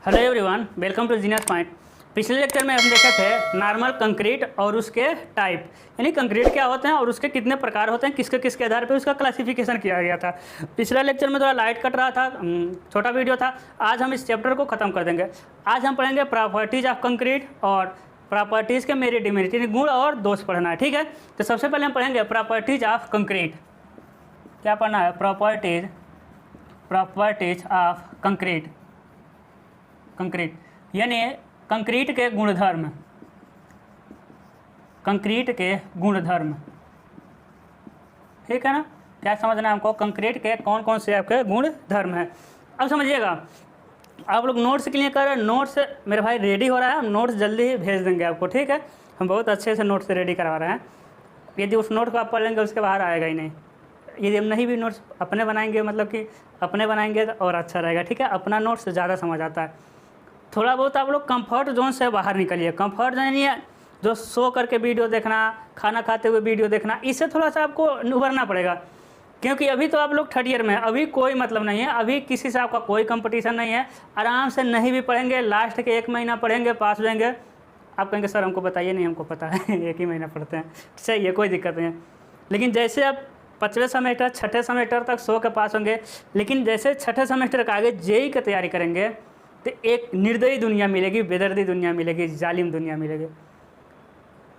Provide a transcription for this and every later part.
Hello everyone, welcome to genius point. पिछले lecture में हम देखे थे नॉर्मल कंक्रीट और उसके टाइप, यानी कंक्रीट क्या होते हैं और उसके कितने प्रकार होते हैं, किसके किसके आधार पे उसका क्लासिफिकेशन किया गया था। पिछला लेक्चर में थोड़ा लाइट कट रहा था, छोटा वीडियो था। आज हम इस चैप्टर को ख़त्म कर देंगे। आज हम पढ़ेंगे प्रॉपर्टीज़ ऑफ कंक्रीट और प्रॉपर्टीज़ के मेरिट डिमेरिट, गुण और दोष पढ़ना है, ठीक है। तो सबसे पहले हम पढ़ेंगे प्रॉपर्टीज़ ऑफ कंक्रीट। क्या पढ़ना है? Properties of concrete. यानी कंक्रीट के गुणधर्म, कंक्रीट के गुणधर्म, ठीक है ना। क्या समझना है हमको? कंक्रीट के कौन कौन से आपके गुणधर्म हैं। अब समझिएगा, आप लोग नोट्स के लिए कर रहे हैं। नोट्स मेरे भाई रेडी हो रहा है, हम नोट्स जल्दी ही भेज देंगे आपको, ठीक है। हम बहुत अच्छे से नोट्स रेडी करवा रहे हैं। यदि उस नोट को आप पढ़ लेंगे उसके बाहर आएगा ही नहीं। यदि हम नहीं भी नोट्स अपने बनाएंगे, मतलब कि अपने बनाएंगे तो और अच्छा रहेगा, ठीक है। अपना नोट्स ज़्यादा समझ आता है। थोड़ा बहुत आप लोग कंफर्ट जोन से बाहर निकलिए। कंफर्ट जोन नहीं है जो सो करके वीडियो देखना, खाना खाते हुए वीडियो देखना, इससे थोड़ा सा आपको उभरना पड़ेगा। क्योंकि अभी तो आप लोग थर्ड ईयर में हैं, अभी कोई मतलब नहीं है, अभी किसी से आपका कोई कंपटीशन नहीं है। आराम से नहीं भी पढ़ेंगे, लास्ट के 1 महीना पढ़ेंगे, पास हो जाएंगे। आप कहेंगे सर हमको बताइए, नहीं हमको पता है 1 ही महीना पढ़ते हैं, सही है, कोई दिक्कत नहीं है। लेकिन जैसे आप 5वें सेमेस्टर 6ठे सेमेस्टर तक सो के पास होंगे, लेकिन जैसे 6ठे सेमेस्टर के आगे जेई की तैयारी करेंगे तो एक निर्दयी दुनिया मिलेगी, बेदर्दी दुनिया मिलेगी, जालिम दुनिया मिलेगी।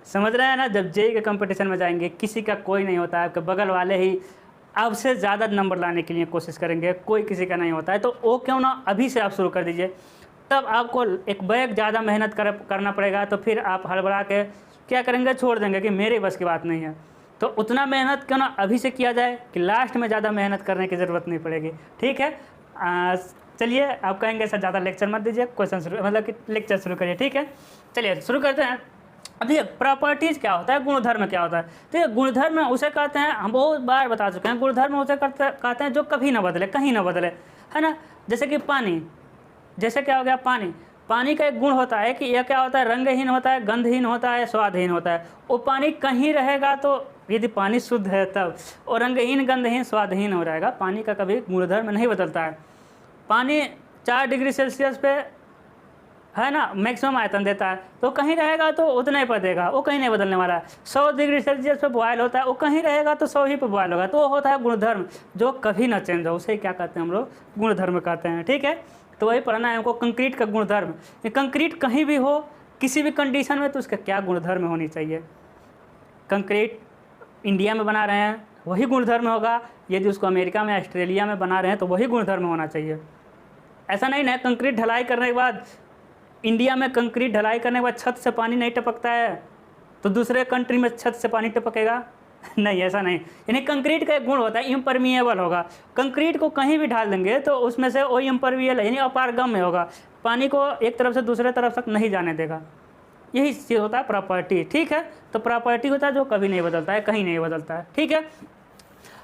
समझ रहे हैं ना। जब जेई के कंपटीशन में जाएंगे, किसी का कोई नहीं होता है, आपके बगल वाले ही आपसे ज़्यादा नंबर लाने के लिए कोशिश करेंगे, कोई किसी का नहीं होता है। तो वो क्यों ना अभी से आप शुरू कर दीजिए, तब आपको एक बैग ज़्यादा मेहनत करना पड़ेगा। तो फिर आप हड़बड़ा के क्या करेंगे, छोड़ देंगे कि मेरे बस की बात नहीं है। तो उतना मेहनत क्यों ना अभी से किया जाए कि लास्ट में ज़्यादा मेहनत करने की ज़रूरत नहीं पड़ेगी, ठीक है। चलिए, आप कहेंगे सर ज़्यादा लेक्चर मत दीजिए, क्वेश्चन शुरू, मतलब कि लेक्चर शुरू करिए, ठीक है। चलिए शुरू करते हैं। अब देखिए, प्रॉपर्टीज़ क्या होता है, गुणधर्म क्या होता है। तो ये गुणधर्म उसे कहते हैं, हम बहुत बार बता चुके हैं, गुणधर्म उसे कहते हैं जो कभी ना बदले, कहीं ना बदले, है ना। जैसे कि पानी, जैसे क्या हो गया, पानी का एक गुण होता है कि यह क्या होता है, रंगहीन होता है, गंधहीन होता है, स्वादहीन होता है। वो पानी कहीं रहेगा तो यदि पानी शुद्ध है तब, और रंगहीन, गंधहीन, स्वादहीन हो जाएगा। पानी का कभी गुणधर्म नहीं बदलता है। पानी 4 डिग्री सेल्सियस पे, है ना, मैक्सिमम आयतन देता है, तो कहीं रहेगा तो उतना ही पर देगा, वो कहीं नहीं बदलने वाला है। 100 डिग्री सेल्सियस पे बॉयल होता है, वो कहीं रहेगा तो 100 ही पे बॉयल होगा। तो वो होता है गुणधर्म जो कभी ना चेंज हो, उसे क्या कहते हैं हम लोग, गुणधर्म कहते हैं, ठीक है। तो वही पढ़ना है हमको, कंक्रीट का गुणधर्म। कंक्रीट कहीं भी हो, किसी भी कंडीशन में, तो उसका क्या गुणधर्म होनी चाहिए। कंक्रीट इंडिया में बना रहे हैं वही गुणधर्म होगा, यदि उसको अमेरिका में, ऑस्ट्रेलिया में बना रहे हैं तो वही गुणधर्म होना चाहिए। ऐसा नहीं ना, कंक्रीट ढलाई करने के बाद, इंडिया में कंक्रीट ढलाई करने के बाद छत से पानी नहीं टपकता है तो दूसरे कंट्री में छत से पानी टपकेगा नहीं, ऐसा नहीं। यानी कंक्रीट का एक गुण होता है, इम्परमिएबल होगा। कंक्रीट को कहीं भी डाल देंगे तो उसमें से वो इम्परमिएबल, यानी अपारगम्य होगा, पानी को एक तरफ से दूसरे तरफ तक नहीं जाने देगा। यही चीज़ होता है प्रॉपर्टी, ठीक है। तो प्रॉपर्टी होता है जो कभी नहीं बदलता है, कहीं नहीं बदलता है, ठीक है।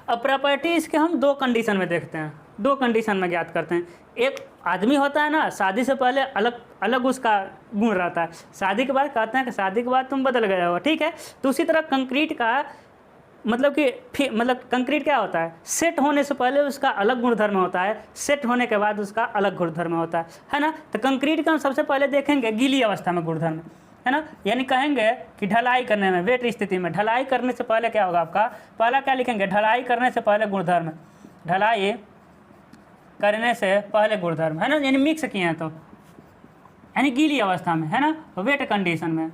अब प्रॉपर्टी इसके हम 2 कंडीशन में देखते हैं, 2 कंडीशन में ज्ञात करते हैं। एक आदमी होता है ना, शादी से पहले अलग अलग उसका गुण रहता है, शादी के बाद कहते हैं कि शादी के बाद तुम बदल गए हो, ठीक है। तो उसी तरह कंक्रीट का मतलब कि मतलब कंक्रीट क्या होता है, सेट होने से पहले उसका अलग गुणधर्म होता है, सेट होने के बाद उसका अलग गुणधर्म होता है ना। तो कंक्रीट का हम सबसे पहले देखेंगे गीली अवस्था में गुणधर्म, है ना। यानी कहेंगे कि ढलाई करने में, वेट स्थिति में, ढलाई करने से पहले क्या होगा आपका, पहला क्या लिखेंगे, ढलाई करने से पहले गुणधर्म, ढलाई करने से पहले गुणधर्म, है ना। यानी मिक्स किए हैं तो, यानी गीली अवस्था में, है ना, वेट कंडीशन में,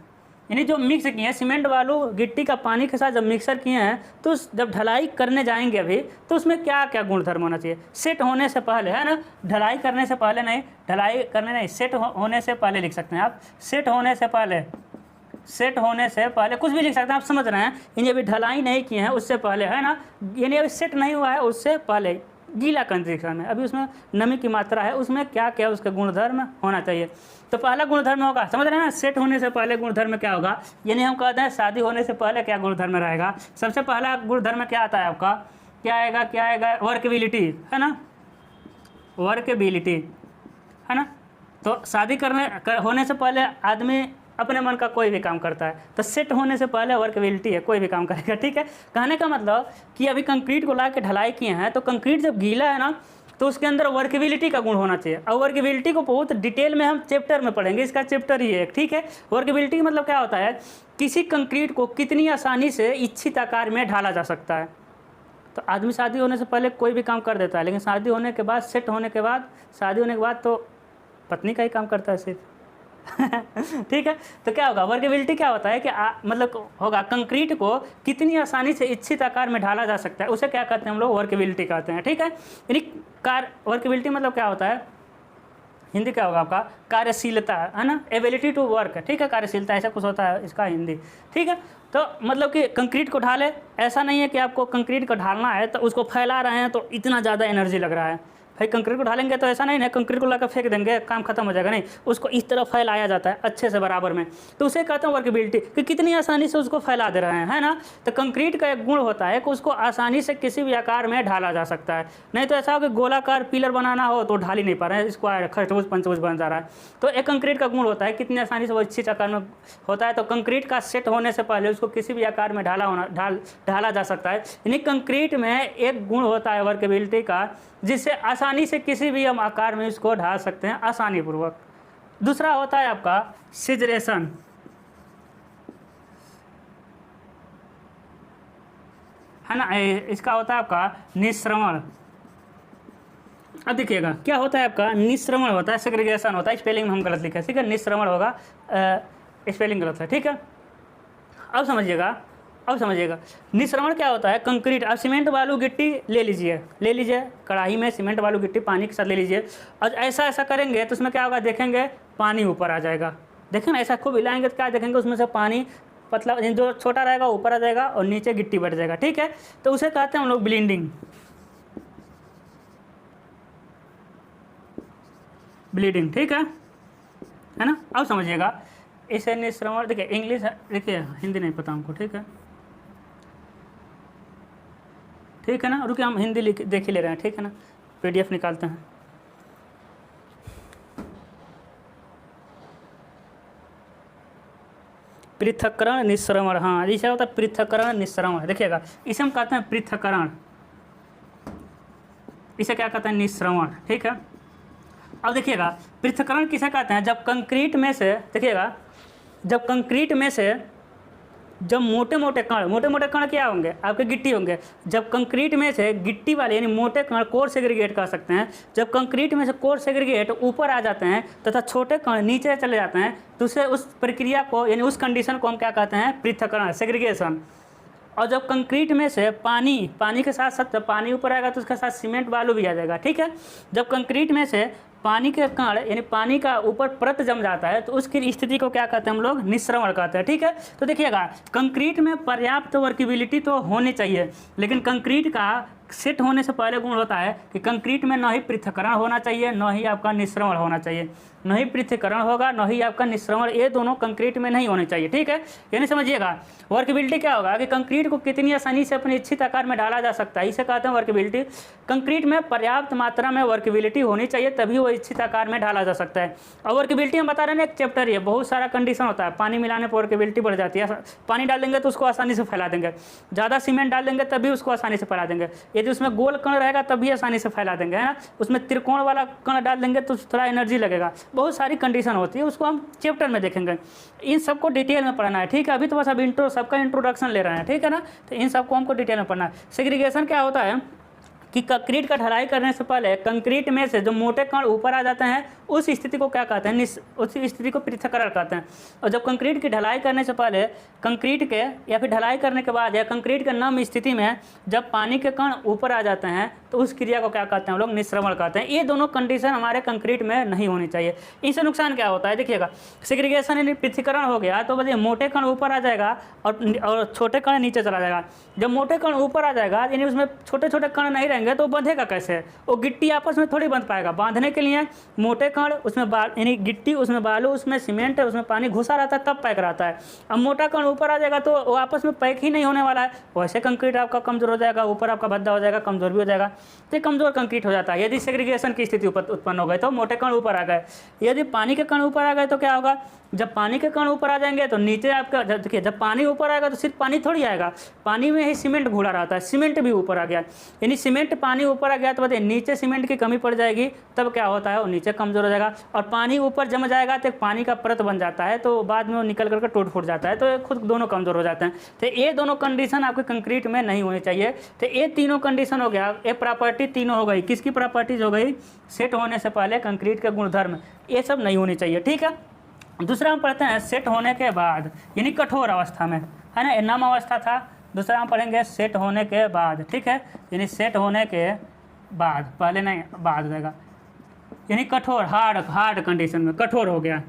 यानी जो मिक्स किए हैं, सीमेंट बालू गिट्टी का पानी के साथ जब मिक्सर किए हैं, तो जब ढलाई करने जाएंगे अभी, तो उसमें क्या क्या गुणधर्म होना चाहिए, सेट होने से पहले, है ना। ढलाई करने से पहले नहीं, ढलाई करने नहीं, सेट होने से पहले लिख सकते हैं आप, सेट होने से पहले, सेट होने से पहले कुछ भी लिख सकते हैं, आप समझ रहे हैं। यानी अभी ढलाई नहीं किए हैं उससे पहले, है ना, यानी अभी सेट नहीं हुआ है उससे पहले, गीला कंडीशन में, अभी उसमें नमी की मात्रा है, उसमें क्या क्या उसका गुणधर्म होना चाहिए। तो पहला गुणधर्म होगा, समझ रहे हैं ना, सेट होने से पहले गुणधर्म क्या होगा, यानी हम कहते हैं शादी होने से पहले क्या गुणधर्म रहेगा। सबसे पहला गुणधर्म क्या आता है आपका, क्या आएगा, वर्केबिलिटी, है ना, वर्केबिलिटी, है ना। तो शादी होने से पहले आदमी अपने मन का कोई भी काम करता है, तो सेट होने से पहले वर्केबिलिटी है, कोई भी काम करेगा, ठीक है। कहने का मतलब कि अभी कंक्रीट को ला के ढलाई किए हैं, तो कंक्रीट जब गीला है ना, तो उसके अंदर वर्केबिलिटी का गुण होना चाहिए। और वर्केबिलिटी को बहुत डिटेल में हम चैप्टर में पढ़ेंगे, इसका चैप्टर ही है, ठीक है। वर्केबिलिटी मतलब क्या होता है, किसी कंक्रीट को कितनी आसानी से इच्छित आकार में ढाला जा सकता है। तो आदमी शादी होने से पहले कोई भी काम कर देता है, लेकिन शादी होने के बाद, सेट होने के बाद, शादी होने के बाद तो पत्नी का ही काम करता है सिर्फ ठीक है। तो क्या होगा, वर्केबिलिटी क्या होता है कि मतलब होगा कंक्रीट को कितनी आसानी से इच्छित आकार में ढाला जा सकता है, उसे क्या कहते हैं हम लोग, वर्केबिलिटी कहते हैं, ठीक है। यानी वर्केबिलिटी मतलब क्या होता है, हिंदी क्या होगा आपका, कार्यशीलता, है ना, एबिलिटी टू वर्क, ठीक है, कार्यशीलता ऐसा कुछ होता है इसका हिंदी, ठीक है। तो मतलब कि कंक्रीट को ढाले, ऐसा नहीं है कि आपको कंक्रीट को ढालना है तो उसको फैला रहे हैं तो इतना ज़्यादा एनर्जी लग रहा है, भाई कंक्रीट को ढालेंगे तो ऐसा नहीं है कंक्रीट को लाकर फेंक देंगे काम खत्म हो जाएगा, नहीं, उसको इस तरह फैलाया जाता है अच्छे से बराबर में, तो उसे कहते हैं वर्केबिलिटी, कि कितनी आसानी से उसको फैला दे रहे हैं, है ना। तो कंक्रीट का एक गुण होता है कि उसको आसानी से किसी भी आकार में ढाला जा सकता है, नहीं तो ऐसा हो कि गोलाकार पिलर बनाना हो तो ढाल ही नहीं पा रहे हैं, स्क्वायर खरबूज पंचभुज बन जा रहा है। तो एक कंक्रीट का गुण होता है कितनी आसानी से वो इच्छित आकार में होता है। तो कंक्रीट का सेट होने से पहले उसको किसी भी आकार में ढाला जा सकता है। यानी कंक्रीट में एक गुण होता है वर्केबिलिटी का, जिससे आसानी से किसी भी हम आकार में इसको ढाल सकते हैं आसानी पूर्वक। दूसरा होता है आपका सिजरेशन, है ना, इसका होता है आपका निश्रवण। अब देखिएगा क्या होता है आपका, निश्रवण होता है, सेग्रीगेशन होता है, स्पेलिंग में हम गलत लिखे, ठीक है, निश्रवण होगा, स्पेलिंग गलत है, ठीक है। अब समझिएगा निश्रवण क्या होता है, कंक्रीट, अब सीमेंट बालू गिट्टी ले लीजिए कढ़ाई में सीमेंट बालू गिट्टी पानी के साथ ले लीजिए, और ऐसा करेंगे तो उसमें क्या होगा, देखेंगे पानी ऊपर आ जाएगा, देखें ना, ऐसा खूब हिलाएंगे तो क्या देखेंगे, उसमें से पानी पतला जो छोटा रहेगा ऊपर आ जाएगा और नीचे गिट्टी बढ़ जाएगा, ठीक है। तो उसे कहते हैं हम लोग ब्लीडिंग, ठीक है ना। अब समझिएगा इसे निश्रवण, देखिए इंग्लिश, देखिए हिंदी नहीं पता हमको, ठीक है ना, रुकिए हम हिंदी देख ही ले रहे हैं, ठीक है ना, PDF निकालते हैं। पृथक्करण निश्रवण, हाँ इसे होता है पृथक्करण निश्रवण, देखिएगा इसे हम कहते हैं पृथक्करण, इसे क्या कहते हैं, निश्रवण, ठीक है। अब देखिएगा पृथक्करण किसे कहते हैं, जब कंक्रीट में से, देखिएगा जब कंक्रीट में से जब मोटे मोटे कण क्या होंगे, आपके गिट्टी होंगे, जब कंक्रीट में से गिट्टी वाले यानी मोटे कण कोर सेग्रीगेट कर सकते हैं, जब कंक्रीट में से कोर सेग्रीगेट ऊपर आ जाते हैं तथा छोटे कण नीचे चले जाते हैं, तो उसे उस प्रक्रिया को यानी उस कंडीशन को हम क्या कहते हैं, पृथक्करण, सेग्रीगेशन। और जब कंक्रीट में से पानी के साथ साथ जब पानी ऊपर आएगा तो उसके साथ सीमेंट बालू भी आ जाएगा, ठीक है। जब कंक्रीट में से पानी के कण यानी पानी का ऊपर परत जम जाता है तो उसकी स्थिति को क्या कहते हैं हम लोग, निश्रवण कहते हैं, ठीक है। तो देखिएगा कंक्रीट में पर्याप्त वर्केबिलिटी तो होनी चाहिए, लेकिन कंक्रीट का सेट होने से पहले गुण होता है कि कंक्रीट में न ही पृथक्करण होना चाहिए, न ही आपका निश्रवण होना चाहिए, न ही पृथक्करण होगा, न ही आपका निश्रवण, ये दोनों कंक्रीट में नहीं होने चाहिए, ठीक है। यानी समझिएगा वर्केबिलिटी क्या होगा कि कंक्रीट को कितनी आसानी से अपने इच्छित आकार में डाला जा सकता है, इसे कहते हैं वर्केबिलिटी। कंक्रीट में पर्याप्त मात्रा में वर्केबिलिटी होनी चाहिए, तभी वो इच्छित आकार में ढाला जा सकता है। और वर्केबिलिटी हम बता रहे हैं एक चैप्टर ही है, बहुत सारा कंडीशन होता है, पानी मिलाने पर वर्केबिलिटी बढ़ जाती है, पानी डाल देंगे तो उसको आसानी से फैला देंगे, ज़्यादा सीमेंट डाल देंगे तभी उसको आसानी से फैला देंगे, यदि उसमें गोल कण रहेगा तभी आसानी से फैला देंगे, है ना, उसमें त्रिकोण वाला कण डाल देंगे तो थोड़ा एनर्जी लगेगा, बहुत सारी कंडीशन होती है, उसको हम चैप्टर में देखेंगे, इन सबको डिटेल में पढ़ना है, ठीक है। अभी तो बस अब सबका इंट्रोडक्शन ले रहे हैं, ठीक है ना, तो इन सबको हमको डिटेल में पढ़ना है। सेग्रीगेशन क्या होता है कि कंक्रीट का ढलाई करने से पहले कंक्रीट में से जो मोटे कण ऊपर आ जाते हैं उस स्थिति को क्या कहते हैं, उस स्थिति को पृथक्करण कहते हैं। और जब कंक्रीट की ढलाई करने से पहले कंक्रीट के या फिर ढलाई करने के बाद या कंक्रीट के नम स्थिति में जब पानी के कण ऊपर आ जाते हैं तो उस क्रिया को क्या कहते हैं हम लोग, निश्रवण कहते हैं। ये दोनों कंडीशन हमारे कंक्रीट में नहीं होनी चाहिए। इससे नुकसान क्या होता है, देखिएगा सेग्रीगेशन यानी पृथक्करण हो गया तो बताइए मोटे कण ऊपर आ जाएगा और छोटे कण नीचे चला जाएगा। जब मोटे कण ऊपर आ जाएगा यानी उसमें छोटे छोटे कण नहीं रहेंगे तो बंधेगा कैसे, वो गिट्टी आपस में थोड़ी बंध पाएगा। बांधने के लिए मोटे कण उसमें यानी गिट्टी, उसमें बालू, उसमें सीमेंट, उसमें पानी घुसा रहता है तब पैक रहता है। अब मोटा कण ऊपर आ जाएगा तो वो आपस में पैक ही नहीं होने वाला है, वैसे कंक्रीट आपका कमजोर हो जाएगा, ऊपर आपका भद्दा हो जाएगा, कमजोर भी हो जाएगा, तो कमजोर कंक्रीट हो जाता है। यदि सेग्रीगेशन की स्थिति उत्पन्न हो गई तो मोटे कण ऊपर आ गए। यदि पानी के कण ऊपर आ गए तो क्या होगा, जब पानी के कण ऊपर आ जाएंगे तो नीचे आपका, देखिए जब पानी ऊपर आएगा तो सिर्फ पानी थोड़ी आएगा, पानी में ही सीमेंट घुला रहता है, सीमेंट भी ऊपर आ गया, यानी सीमेंट सीमेंट पानी ऊपर आ गया तो बताइए नीचे सीमेंट की कमी पड़ जाएगी, तब क्या होता है वो नीचे कमज़ोर हो जाएगा, और पानी ऊपर जम जाएगा तो एक पानी का परत बन जाता है, तो बाद में वो निकल करके टूट फूट जाता है, तो खुद दोनों कमज़ोर हो जाते हैं। तो ये दोनों कंडीशन आपके कंक्रीट में नहीं होनी चाहिए। तो ये तीनों कंडीशन हो गया, ये प्रॉपर्टी तीनों हो गई, किसकी प्रॉपर्टीज हो गई, सेट होने से पहले कंक्रीट के गुणधर्म, ये सब नहीं होनी चाहिए, ठीक है। दूसरा हम पढ़ते हैं सेट होने के बाद, यानी कठोर अवस्था में, है ना, नम अवस्था था। दूसरा हम पढ़ेंगे सेट होने के बाद, ठीक है, यानी सेट होने के बाद, पहले नहीं बाद देगा, यानी कठोर हार्ड कंडीशन में कठोर हो गया,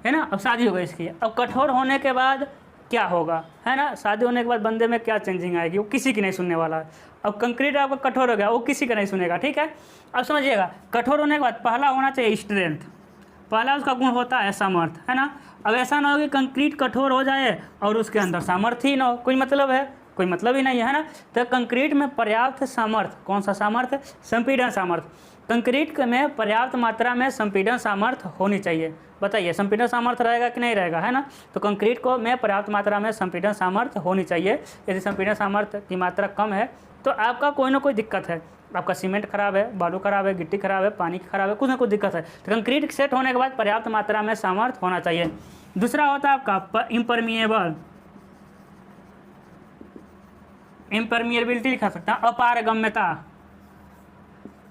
है ना। अब शादी हो गई इसकी, अब कठोर होने के बाद क्या होगा, है ना, शादी होने के बाद बंदे में क्या चेंजिंग आएगी, वो किसी की नहीं सुनने वाला है। अब कंक्रीट आपका कठोर हो गया, वो किसी का नहीं सुनेगा, ठीक है। अब समझिएगा, कठोर होने के बाद पहला होना चाहिए स्ट्रेंथ, पहला उसका गुण होता है सामर्थ्य, है ना। अब ऐसा ना हो कि कंक्रीट कठोर हो जाए और उसके अंदर सामर्थ्य ही ना हो, कोई मतलब है, कोई मतलब ही नहीं है ना। तो कंक्रीट में पर्याप्त सामर्थ्य, कौन सा सामर्थ्य, संपीड़न सामर्थ्य, कंक्रीट में पर्याप्त मात्रा में संपीड़न सामर्थ्य होनी चाहिए। बताइए संपीड़न सामर्थ्य रहेगा कि नहीं रहेगा, है ना। तो कंक्रीट को में पर्याप्त मात्रा में संपीड़न सामर्थ्य होनी चाहिए। यदि संपीड़न सामर्थ्य की मात्रा कम है तो आपका कोई ना कोई दिक्कत है, आपका सीमेंट खराब है, बालू खराब है, गिट्टी खराब है, पानी खराब है, कुछ ना कुछ दिक्कत है। तो कंक्रीट सेट होने के बाद पर्याप्त मात्रा में सामर्थ्य होना चाहिए। दूसरा होता है आपका इम्परमिएबल, इम्परमिएबिलिटी लिखा सकता है, अपारगम्यता,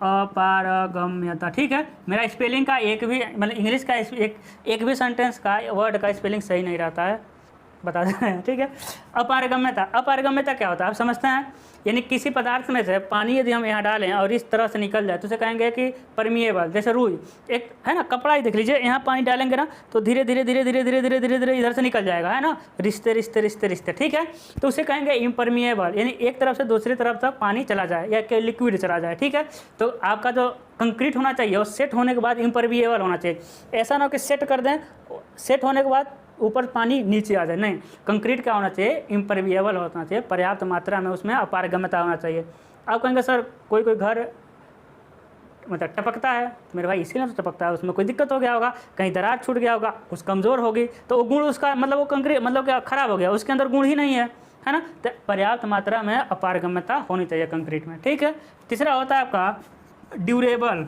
अपारगम्यता, ठीक है। मेरा स्पेलिंग का एक भी मतलब इंग्लिश का एक भी सेंटेंस का वर्ड का स्पेलिंग सही नहीं रहता है, बता दें, ठीक है। अपारगम्यता, अपारगम्यता क्या होता है आप समझते हैं, यानी किसी पदार्थ में से पानी यदि हम यहाँ डालें और इस तरह से निकल जाए तो उसे कहेंगे कि परमिएबल। जैसे रुई एक है ना, कपड़ा ही देख लीजिए, यहाँ पानी डालेंगे ना तो धीरे धीरे धीरे धीरे धीरे धीरे धीरे धीरे इधर से निकल जाएगा, है ना, रिश्ते रिश्ते रिश्ते रिश्ते, ठीक है। तो उसे कहेंगे इम्परमिएबल, यानी एक तरफ से दूसरी तरफ तक पानी चला जाए या लिक्विड चला जाए, ठीक है। तो आपका जो कंक्रीट होना चाहिए वो सेट होने के बाद इम्परमिएबल होना चाहिए। ऐसा ना हो कि सेट कर दें, सेट होने के बाद ऊपर पानी नीचे आ जाए, नहीं, कंक्रीट क्या होना चाहिए, इम्परमिएबल होना चाहिए, पर्याप्त मात्रा में उसमें अपारगम्यता होना चाहिए। आप कहेंगे सर कोई घर मतलब टपकता है, मेरे भाई इसीलिए तो टपकता है, उसमें कोई दिक्कत हो गया होगा, कहीं दरार छूट गया होगा, कुछ कमज़ोर होगी तो वो गुण उसका मतलब वो कंक्रीट मतलब क्या खराब हो गया, उसके अंदर गुण ही नहीं है, है ना। तो पर्याप्त मात्रा में अपारगम्यता होनी चाहिए कंक्रीट में, ठीक है। तीसरा होता है आपका ड्यूरेबल,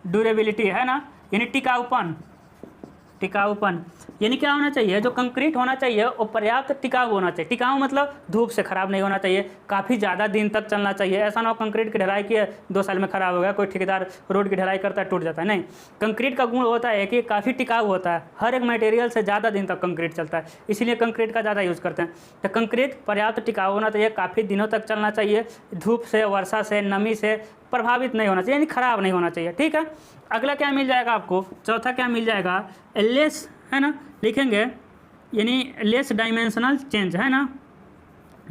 ड्यूरेबिलिटी, है ना, यानी टिकाऊपन, टिकाऊपन, यानी क्या होना चाहिए, जो कंक्रीट होना चाहिए वो पर्याप्त टिकाऊ होना चाहिए। टिकाऊ मतलब धूप से ख़राब नहीं होना चाहिए, काफ़ी ज़्यादा दिन तक चलना चाहिए। ऐसा ना हो कंक्रीट की ढलाई किए 2 साल में ख़राब हो गया, कोई ठेकेदार रोड की ढलाई करता है टूट जाता है, नहीं। कंक्रीट का गुण होता है कि काफ़ी टिकाऊ होता है, हर एक मटेरियल से ज़्यादा दिन तक कंक्रीट चलता है, इसीलिए कंक्रीट का ज़्यादा यूज़ करते हैं। तो कंक्रीट पर्याप्त टिकाऊ होना चाहिए, काफ़ी दिनों तक चलना चाहिए, धूप से, वर्षा से, नमी से प्रभावित नहीं होना चाहिए, यानी खराब नहीं होना चाहिए, ठीक है। अगला क्या मिल जाएगा आपको, चौथा क्या मिल जाएगा, लेस, है ना, लिखेंगे यानी लेस डायमेंशनल चेंज, है ना,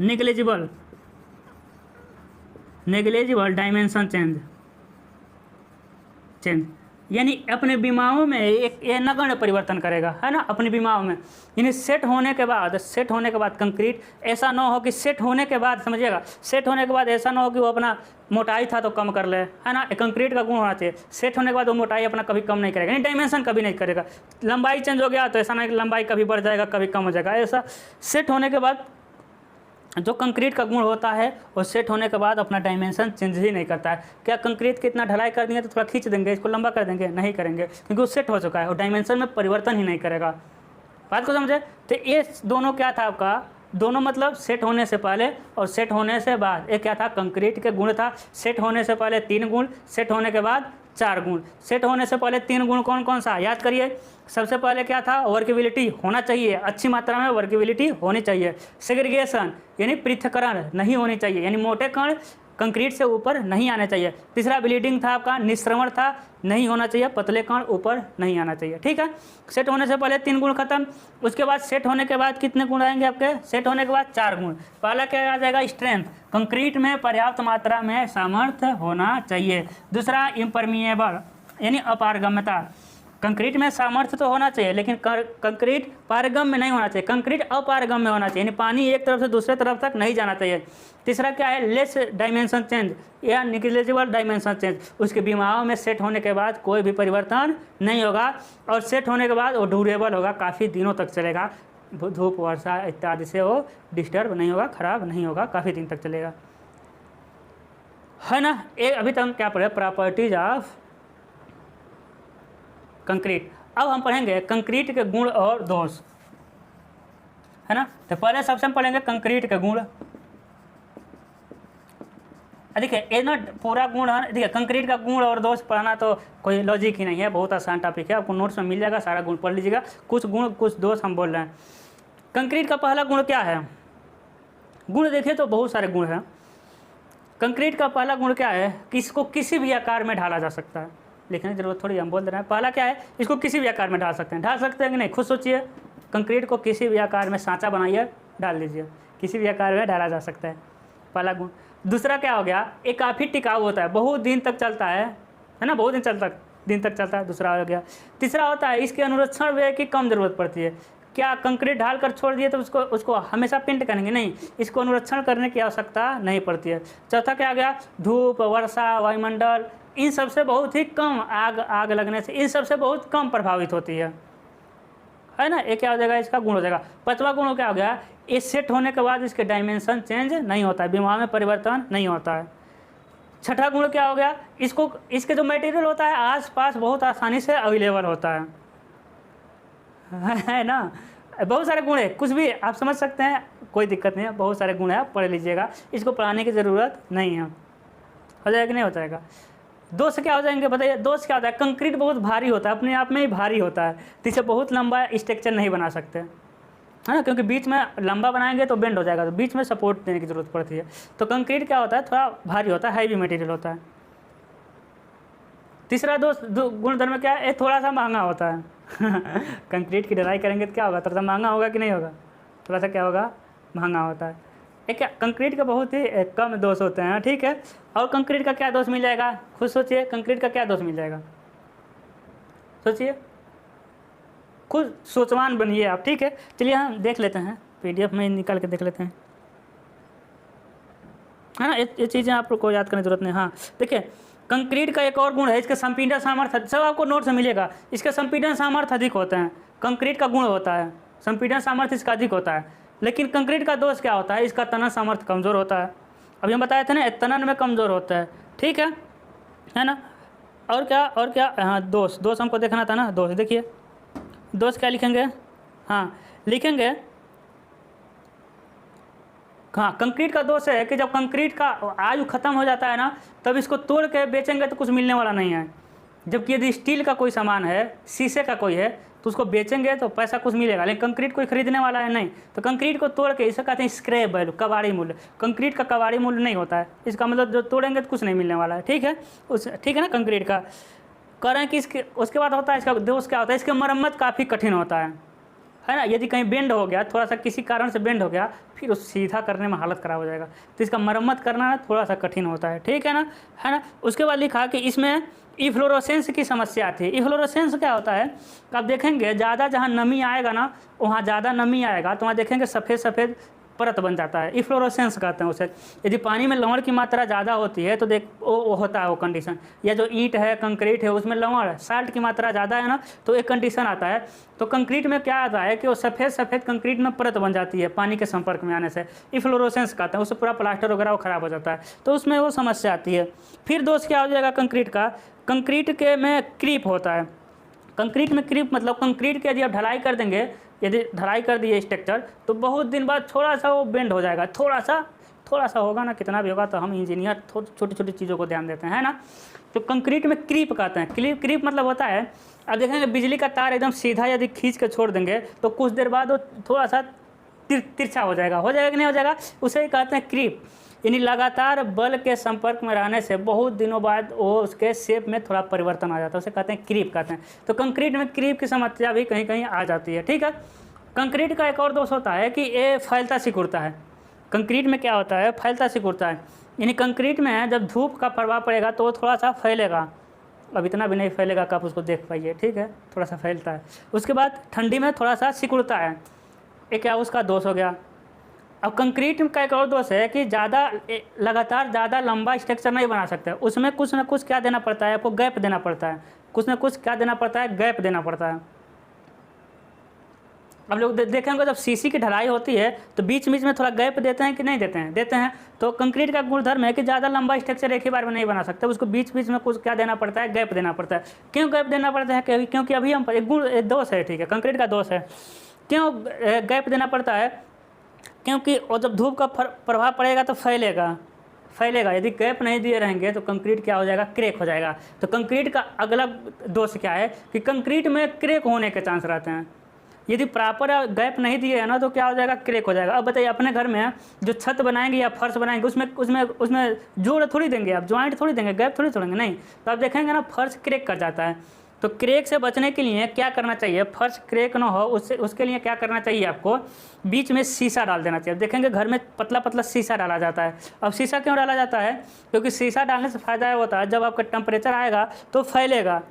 नेग्लिजिबल, नेग्लिजिबल डायमेंशन चेंज, यानी अपने बीमाओं में एक नगण्य परिवर्तन करेगा, है ना, अपनी बीमाओं में। यानी सेट होने के बाद कंक्रीट ऐसा ना हो कि सेट होने के बाद, समझिएगा, सेट होने के बाद ऐसा ना हो कि वो अपना मोटाई था तो कम कर ले, है ना। कंक्रीट का गुण होना चाहिए, सेट होने के बाद वो मोटाई अपना कभी कम नहीं करेगा, यानी डायमेंशन कभी नहीं करेगा। लंबाई चेंज हो गया तो ऐसा नहीं कि लंबाई कभी बढ़ जाएगा कभी कम हो जाएगा, ऐसा सेट होने के बाद जो कंक्रीट का गुण होता है वो सेट होने के बाद अपना डायमेंशन चेंज ही नहीं करता है। क्या कंक्रीट की इतना ढलाई कर देंगे तो थोड़ा खींच देंगे, इसको लंबा कर देंगे, नहीं करेंगे, क्योंकि वो सेट हो चुका है, वो डायमेंशन में परिवर्तन ही नहीं करेगा। बात को समझे। तो ये दोनों क्या था आपका, दोनों मतलब सेट होने से पहले और सेट होने से बाद। एक क्या था, कंक्रीट के गुण था, सेट होने से पहले 3 गुण, सेट होने के बाद 4 गुण। सेट होने से पहले 3 गुण कौन कौन सा, याद करिए। सबसे पहले क्या था, वर्केबिलिटी होना चाहिए, अच्छी मात्रा में वर्केबिलिटी होनी चाहिए। सेग्रीगेशन यानी पृथक्करण नहीं होनी चाहिए, यानी मोटे कण कंक्रीट से ऊपर नहीं आने चाहिए। तीसरा ब्लीडिंग था आपका, निश्रवण था, नहीं होना चाहिए, पतले कण ऊपर नहीं आना चाहिए, ठीक है। सेट होने से पहले 3 गुण खत्म। उसके बाद सेट होने के बाद कितने गुण आएंगे आपके, सेट होने के बाद 4 गुण। पहला क्या आ जाएगा, स्ट्रेंथ, कंक्रीट में पर्याप्त मात्रा में सामर्थ्य होना चाहिए। दूसरा इम्परमिएबल यानी अपारगम्यता, कंक्रीट में सामर्थ्य तो होना चाहिए लेकिन कंक्रीट पारगम्य नहीं होना चाहिए, कंक्रीट अपारगम्य होना चाहिए, यानी पानी एक तरफ से दूसरे तरफ तक नहीं जाना चाहिए। तीसरा क्या है, लेस डायमेंशन चेंज या निग्लिजिबल डायमेंशन चेंज, उसके बीमाओं में सेट होने के बाद कोई भी परिवर्तन नहीं होगा और सेट होने के बाद वो ड्यूरेबल होगा, काफ़ी दिनों तक चलेगा, धूप वर्षा इत्यादि से वो डिस्टर्ब नहीं होगा, ख़राब नहीं होगा, काफ़ी दिन तक चलेगा। है ना। एक अभी तक हम क्या पढ़े, प्रॉपर्टीज ऑफ कंक्रीट। अब हम पढ़ेंगे कंक्रीट के गुण और दोष, है ना। तो पहले सबसे हम पढ़ेंगे कंक्रीट के गुण। देखिए ये ना पूरा गुण है, देखिए कंक्रीट का गुण और दोष पढ़ना तो कोई लॉजिक ही नहीं है, बहुत आसान टॉपिक है, आपको नोट्स में मिल जाएगा, सारा गुण पढ़ लीजिएगा। कुछ गुण कुछ दोष हम बोल रहे हैं। कंक्रीट का पहला गुण क्या है, गुण देखिए तो बहुत सारे गुण हैं। कंक्रीट का पहला गुण क्या है कि इसको किसी भी आकार में ढाला जा सकता है, लिखने की जरूरत थोड़ी, हम बोल रहे हैं। पहला क्या है, इसको किसी भी आकार में ढाल सकते हैं। ढाल सकते हैं कि नहीं, खुद सोचिए। कंक्रीट को किसी भी आकार में सांचा बनाइए, डाल दीजिए, किसी भी आकार में डाला जा सकता है, पहला गुण। दूसरा क्या हो गया, ये काफ़ी टिकाऊ होता है, बहुत दिन तक चलता है ना, बहुत दिन तक चलता है, दूसरा हो गया। तीसरा होता है इसके अनुरक्षण व्यय की कम ज़रूरत पड़ती है। क्या कंक्रीट ढाल कर छोड़ दिए तो उसको हमेशा पेंट करेंगे, नहीं, इसको अनुरक्षण करने की आवश्यकता नहीं पड़ती है। चौथा क्या आ गया, धूप, वर्षा, वायुमंडल, इन सबसे बहुत ही कम, आग लगने से इन सबसे बहुत कम प्रभावित होती है ना। ये क्या हो जाएगा, इसका गुण हो जाएगा। पांचवा गुण क्या हो गया, ये सेट होने के बाद इसके डायमेंशन चेंज नहीं होता है, विमाओं में परिवर्तन नहीं होता है। छठा गुण क्या हो गया, इसके जो मटेरियल होता है आसपास बहुत आसानी से अवेलेबल होता है ना। बहुत सारे गुण है, कुछ भी आप समझ सकते हैं, कोई दिक्कत नहीं है, बहुत सारे गुण है, पढ़ लीजिएगा, इसको पढ़ाने की ज़रूरत नहीं है। हो जाएगा कि नहीं हो जाएगा। दोष क्या हो जाएंगे बताइए, दोष क्या होता है, कंक्रीट बहुत भारी होता है, अपने आप में ही भारी होता है, तो इसे बहुत लंबा स्ट्रक्चर नहीं बना सकते, है ना, क्योंकि बीच में लंबा बनाएंगे तो बेंड हो जाएगा, तो बीच में सपोर्ट देने की ज़रूरत पड़ती है। तो कंक्रीट क्या होता है, थोड़ा भारी होता है, हैवी मटेरियल होता है। तीसरा गुणधर्म क्या है, ये थोड़ा सा महंगा होता है कंक्रीट की ढलाई करेंगे तो क्या होगा, थोड़ा सा महंगा होगा कि नहीं होगा, थोड़ा सा क्या होगा, महंगा होता है। ये क्या, कंक्रीट के बहुत ही कम दोष होते हैं, ठीक है। और कंक्रीट का क्या दोष मिल जाएगा, खुद सोचिए, कंक्रीट का क्या दोष मिल जाएगा, सोचिए, खुद सोचवान बनिए आप, ठीक है। चलिए हम देख लेते हैं, PDF में निकाल के देख लेते हैं, है ना। ये चीज़ें आप लोग को याद करने की जरूरत नहीं। हाँ देखिए, कंक्रीट का एक और गुण है, इसके संपीड़न सामर्थ्य, सब आपको नोट से मिलेगा, इसके संपीड़न सामर्थ्य अधिक होते हैं। कंक्रीट का गुण होता है संपीड़न सामर्थ्य इसका अधिक होता है, लेकिन कंक्रीट का दोष क्या होता है, इसका तनन सामर्थ्य कमज़ोर होता है। अभी हम बताए थे ना, तनन में कमज़ोर होता है, ठीक है ना। और क्या, हाँ दोष हमको देखना था ना, दोष देखिए, दोष क्या लिखेंगे, हाँ लिखेंगे, हाँ कंक्रीट का दोष है कि जब कंक्रीट का आयु खत्म हो जाता है ना, तब इसको तोड़ के बेचेंगे तो कुछ मिलने वाला नहीं है। जबकि यदि स्टील का कोई सामान है, शीशे का कोई है, तो उसको बेचेंगे तो पैसा कुछ मिलेगा, लेकिन कंक्रीट कोई खरीदने वाला है नहीं। तो कंक्रीट को तोड़ के, इसे कहते हैं स्क्रैप वैल्यू, कबाड़ी मूल्य। कंक्रीट का कबाड़ी मूल्य नहीं होता है, इसका मतलब जो तोड़ेंगे तो कुछ नहीं मिलने वाला है, ठीक है। ठीक है ना। कंक्रीट का कह रहे हैं कि उसके बाद होता है, इसका दोष क्या होता है, इसकी मरम्मत काफ़ी कठिन होता है ना। यदि कहीं बेंड हो गया, थोड़ा सा किसी कारण से बेंड हो गया, फिर उस सीधा करने में हालत ख़राब हो जाएगा, तो इसका मरम्मत करना ना थोड़ा सा कठिन होता है, ठीक है ना। उसके बाद लिखा कि इसमें इफ्लोरोसेंस की समस्या आती है। इफ्लोरोसेंस क्या होता है, आप देखेंगे ज़्यादा जहाँ नमी आएगा ना, वहाँ ज़्यादा नमी आएगा तो वहाँ देखेंगे सफ़ेद सफ़ेद परत बन जाता है, इफ्लोरोसेंस कहते हैं उसे। यदि पानी में लवण की मात्रा ज़्यादा होती है तो वो होता है वो कंडीशन, या जो ईंट है, कंक्रीट है, उसमें लवण साल्ट की मात्रा ज़्यादा है ना, तो एक कंडीशन आता है। तो कंक्रीट में क्या आता है कि वो सफ़ेद कंक्रीट में परत बन जाती है पानी के संपर्क में आने से, इफ्लोरोसेंस कहते हैं, उससे पूरा प्लास्टर वगैरह वो ख़राब हो जाता है, तो उसमें वो समस्या आती है। फिर दोष क्या हो जाएगा कंक्रीट का, कंक्रीट के में क्रीप होता है। कंक्रीट में क्रीप मतलब कंक्रीट की यदि आप ढलाई कर देंगे, यदि ढलाई कर दिए स्ट्रक्चर, तो बहुत दिन बाद थोड़ा सा वो बेंड हो जाएगा, थोड़ा सा होगा ना, कितना भी होगा, तो हम इंजीनियर छोटी छोटी चीज़ों को ध्यान देते हैं ना। तो कंक्रीट में क्रीप कहते हैं। क्रीप मतलब होता है, अब देखेंगे बिजली का तार एकदम सीधा यदि खींच के छोड़ देंगे तो कुछ देर बाद वो थोड़ा सा तिरछा हो जाएगा कि नहीं हो जाएगा, उसे ही कहते हैं क्रीप। यानी लगातार बल के संपर्क में रहने से बहुत दिनों बाद वो उसके शेप में थोड़ा परिवर्तन आ जाता है, उसे कहते हैं क्रीप कहते हैं। तो कंक्रीट में क्रीप की समस्या भी कहीं कहीं आ जाती है, ठीक है। कंक्रीट का एक और दोष होता है कि ये फैलता सिकुड़ता है। कंक्रीट में क्या होता है, फैलता सिकुड़ता है, यानी कंक्रीट में जब धूप का प्रभाव पड़ेगा तो वो थोड़ा सा फैलेगा, अब इतना भी नहीं फैलेगा कि आप उसको देख पाइए, ठीक है, थोड़ा सा फैलता है। उसके बाद ठंडी में थोड़ा सा सिकुड़ता है, ये क्या उसका दोष हो गया। अब कंक्रीट का एक और दोष है कि लगातार ज़्यादा लंबा स्ट्रक्चर नहीं बना सकते, उसमें कुछ ना कुछ क्या देना पड़ता है, आपको गैप देना पड़ता है, कुछ ना कुछ क्या देना पड़ता है, गैप देना पड़ता है। आप लोग देखें होंगे जब सीसी की ढलाई होती है तो बीच बीच में थोड़ा गैप देते हैं कि नहीं देते हैं? देते हैं। तो कंक्रीट का गुणधर्म है कि ज़्यादा लंबा स्ट्रक्चर एक ही बार में नहीं बना सकते, उसको बीच बीच में कुछ क्या देना पड़ता है, गैप देना पड़ता है। क्यों गैप देना पड़ता है? क्योंकि अभी हम एक दोष है, ठीक है, कंक्रीट का दोष है। क्यों गैप देना पड़ता है? क्योंकि और जब धूप का प्रभाव पड़ेगा तो फैलेगा। यदि गैप नहीं दिए रहेंगे तो कंक्रीट क्या हो जाएगा, क्रैक हो जाएगा। तो कंक्रीट का अगला दोष क्या है कि कंक्रीट में क्रैक होने के चांस रहते हैं। यदि प्रॉपर गैप नहीं दिए है ना तो क्या हो जाएगा, क्रैक हो जाएगा। अब बताइए अपने घर में जो छत बनाएंगे या फर्श बनाएंगे उसमें जोड़ थोड़ी देंगे आप, ज्वाइंट थोड़ी देंगे, गैप थोड़ी छोड़ेंगे, नहीं। तो आप देखेंगे ना फर्श क्रैक कर जाता है। तो क्रैक से बचने के लिए क्या करना चाहिए, फर्श क्रैक ना हो उसके लिए क्या करना चाहिए आपको, बीच में शीशा डाल देना चाहिए। देखेंगे घर में पतला पतला शीशा डाला जाता है। अब शीशा क्यों डाला जाता है? क्योंकि शीशा डालने से फ़ायदा ये होता है जब आपका टेम्परेचर आएगा तो फैलेगा।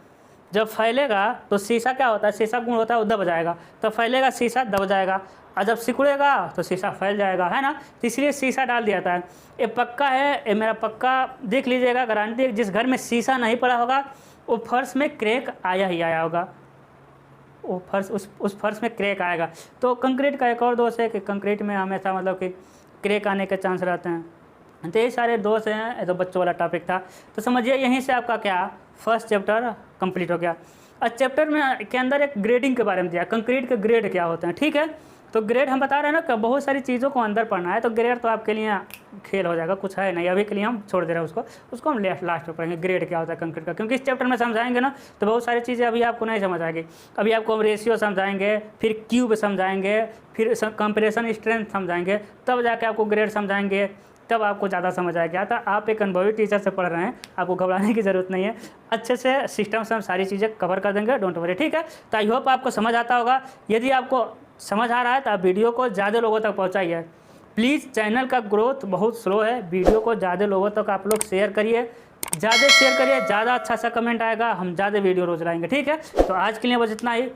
जब फैलेगा तो शीशा क्या होता है, शीशा गुण होता है वो दब जाएगा, तो फैलेगा शीशा दब जाएगा, और जब सिकुड़ेगा तो शीशा फैल जाएगा, है ना। तो इसलिए शीशा डाल दिया जाता है। ये पक्का है, ये मेरा पक्का देख लीजिएगा, गारंटी। जिस घर में शीशा नहीं पड़ा होगा वो फर्श में क्रैक आया ही आया होगा, वो फर्श उस फर्श में क्रैक आएगा। तो कंक्रीट का एक और दोष है कि कंक्रीट में हमेशा मतलब कि क्रैक आने के चांस रहते हैं। तो ये सारे दोष हैं। ये तो बच्चों वाला टॉपिक था। तो समझिए यहीं से आपका क्या फर्स्ट चैप्टर कंप्लीट हो गया। और चैप्टर में के अंदर एक ग्रेडिंग के बारे में दिया, कंक्रीट के ग्रेड क्या होते हैं, ठीक है। तो ग्रेड हम बता रहे हैं ना कि बहुत सारी चीज़ों को अंदर पढ़ना है, तो ग्रेड तो आपके लिए खेल हो जाएगा, कुछ है नहीं, अभी के लिए हम छोड़ दे रहे हैं उसको हम लास्ट में पढ़ेंगे ग्रेड क्या होता है कंक्रीट का। क्योंकि इस चैप्टर में समझाएंगे ना तो बहुत सारी चीज़ें अभी आपको नहीं समझ आएगी। अभी आपको हम रेशियो समझाएंगे, फिर क्यूब समझाएंगे, फिर कंप्रेशन स्ट्रेंथ समझाएंगे, तब जाके आपको ग्रेड समझाएंगे, तब आपको ज़्यादा समझ आ गया था। आप एक अनुभवी टीचर से पढ़ रहे हैं, आपको घबराने की ज़रूरत नहीं है। अच्छे से सिस्टम से हम सारी चीज़ें कवर कर देंगे, डोंट वरी, ठीक है। तो आई होप आपको समझ आता होगा। यदि आपको समझ आ रहा है तो आप वीडियो को ज़्यादा लोगों तक पहुँचाइए प्लीज़। चैनल का ग्रोथ बहुत स्लो है, वीडियो को ज़्यादा लोगों तक आप लोग शेयर करिए, ज़्यादा शेयर करिए, ज़्यादा अच्छा सा कमेंट आएगा, हम ज़्यादा वीडियो रोज़ लाएंगे, ठीक है। तो आज के लिए बस इतना ही।